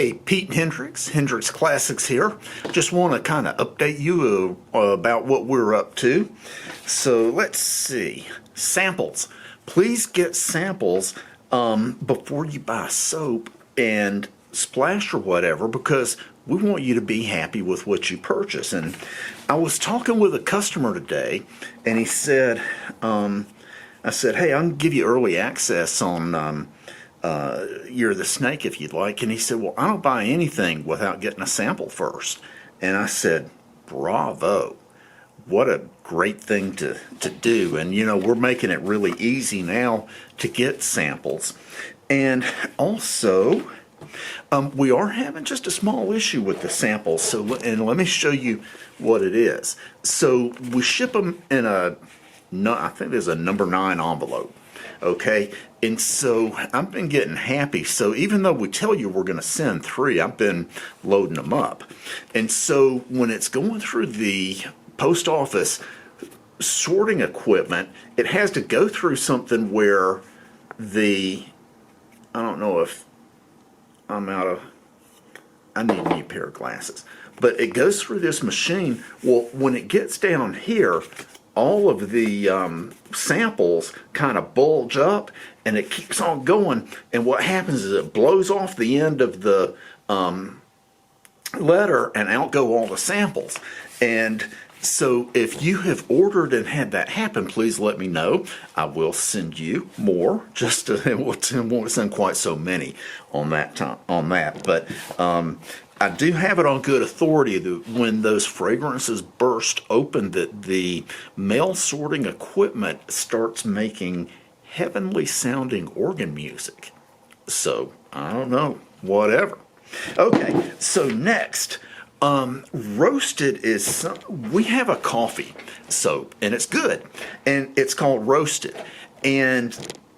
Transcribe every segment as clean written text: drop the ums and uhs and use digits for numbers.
Hey, Pete Hendricks Classics here. Just want to kind of update you about what we're up to. So let's see. Samples. Please get samples before you buy soap and splash or whatever, because we want you to be happy with what you purchase. And I was talking with a customer today, and he said, I said, hey, I can give you early access on You're the Snake if you'd like. And he said, well, I don't buy anything without getting a sample first. And I said, bravo. What a great thing to do. And, you know, we're making it really easy now to get samples. And also, we are having just a small issue with the samples. So, and let me show you what it is. So we ship them in I think there's a number 9 envelope. Okay, and so I've been getting happy. So even though we tell you we're going to send 3, I've been loading them up. And so when it's going through the post office sorting equipment, it has to go through something where I don't know if I need a new pair of glasses. But it goes through this machine. Well, when it gets down here, all of the samples kind of bulge up, and it keeps on going. And what happens is it blows off the end of the letter, and out go all the samples. And so if you have ordered and had that happen, please let me know. I will send you more. Won't send quite so many on that time, but I do have it on good authority that when those fragrances burst open, that the mail sorting equipment starts making heavenly sounding organ music. So I don't know, whatever. Okay, so next. Roasted is we have a coffee soap, and it's good, and it's called Roasted. And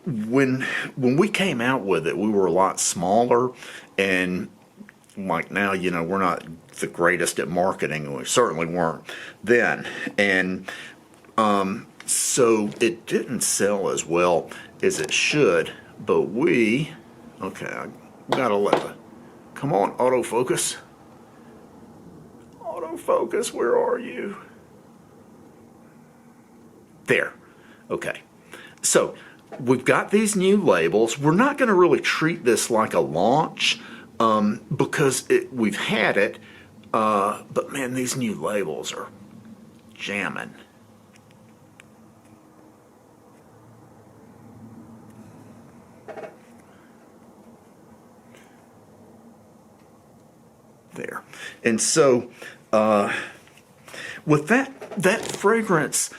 when we came out with it, we were a lot smaller, and like now, you know, we're not the greatest at marketing, and we certainly weren't then. And so it didn't sell as well as it should. But I gotta come on, autofocus. Focus, where are you? There. Okay. So we've got these new labels. We're not going to really treat this like a launch because we've had it. But man, these new labels are jamming. There. And so with that fragrance,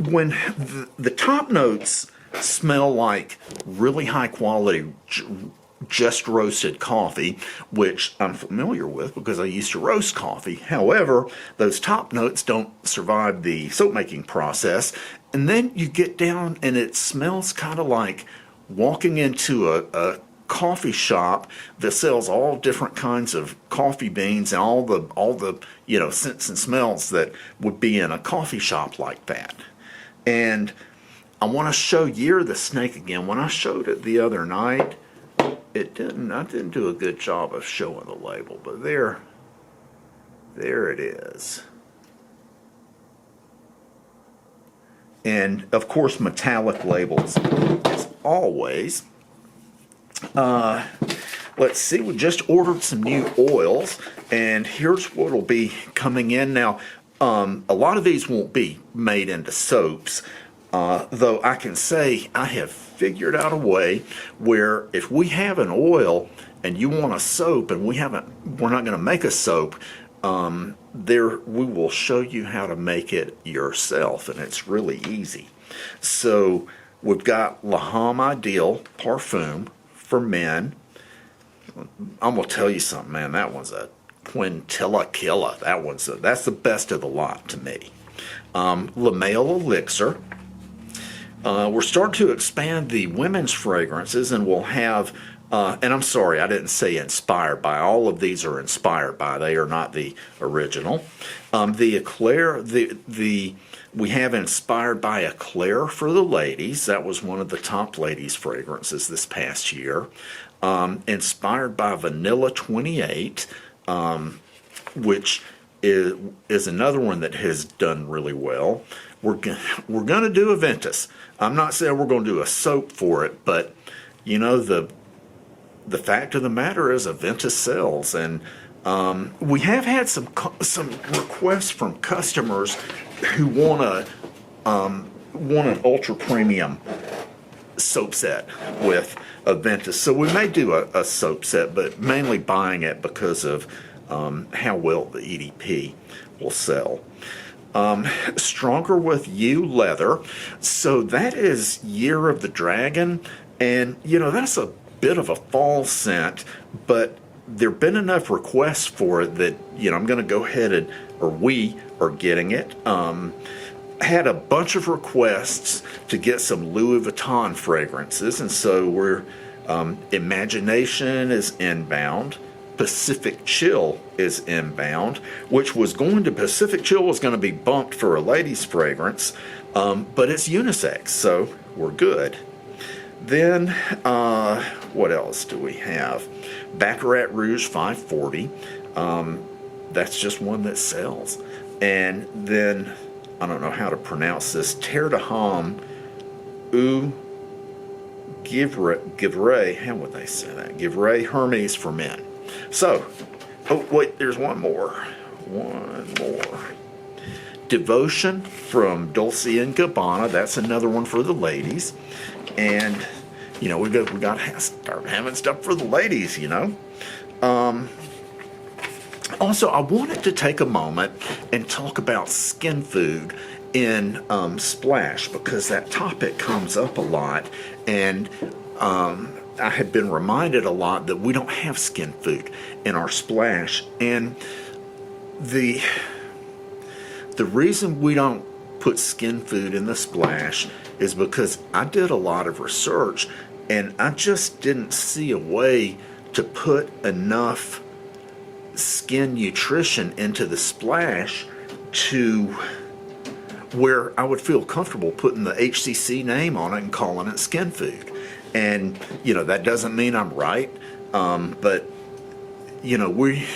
when the top notes smell like really high quality just roasted coffee, which I'm familiar with because I used to roast coffee. However, those top notes don't survive the soap making process. And then you get down and it smells kind of like walking into a coffee shop that sells all different kinds of coffee beans and all the scents and smells that would be in a coffee shop like that. And I want to show You're the Snake again. When I showed it the other night, I didn't do a good job of showing the label, but there it is. And of course, metallic labels as always. Let's see, we just ordered some new oils, and here's what will be coming in. Now, a lot of these won't be made into soaps, though I can say I have figured out a way where if we have an oil and you want a soap and we're not going to make a soap, we will show you how to make it yourself, and it's really easy. So we've got La Homme Ideal Parfum for men. I'm gonna tell you something, man. That one's a quintilla killer. That's the best of the lot to me. Le Male Elixir. We're starting to expand the women's fragrances, and we'll have. And I'm sorry, I didn't say inspired by. All of these are inspired by. They are not the original. The Eclair. We have Inspired by Eclair for the ladies. That was one of the top ladies' fragrances this past year. inspired by Vanilla 28, which is another one that has done really well. We're going to do a Ventus. I'm not saying we're going to do a soap for it, but you know, the fact of the matter is a Ventus sells, and we have had some requests from customers who want an ultra premium soap set with a Ventus. So we may do a soap set, but mainly buying it because of how well the EDP will sell. Stronger with You leather. So that is Year of the Dragon, and you know, that's a bit of a fall scent, but there've been enough requests for it that, you know, I'm going to go ahead or we are getting it. Had a bunch of requests to get some Louis Vuitton fragrances, and so we're Imagination is inbound. Pacific Chill is inbound, which was going to Pacific Chill was going to be bumped for a ladies fragrance, but it's unisex, so we're good. Then what else do we have? Baccarat Rouge 540. That's just one that sells. And then I don't know how to pronounce this. Terre de Homme ou Givray. How would they say that? Givray Hermes for men. So, oh wait, there's one more. Devotion from Dolce & Gabbana. That's another one for the ladies. And, you know, we got to start having stuff for the ladies, you know. Also, I wanted to take a moment and talk about skin food in Splash, because that topic comes up a lot, and I have been reminded a lot that we don't have skin food in our Splash, and the reason we don't put skin food in the Splash is because I did a lot of research, and I just didn't see a way to put enough skin nutrition into the Splash to where I would feel comfortable putting the HCC name on it and calling it skin food. And, you know, that doesn't mean I'm right, but, you know, we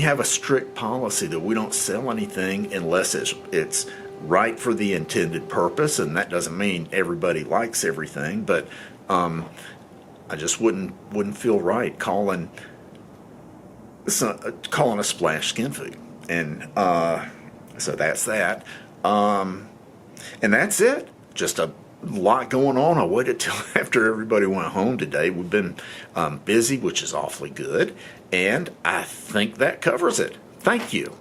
have a strict policy that we don't sell anything unless it's right for the intended purpose, and that doesn't mean everybody likes everything, but I just wouldn't feel right calling a Splash skin food. And so that's that. And that's it. Just a lot going on. I waited till after everybody went home today. We've been busy, which is awfully good, and I think that covers it. Thank you.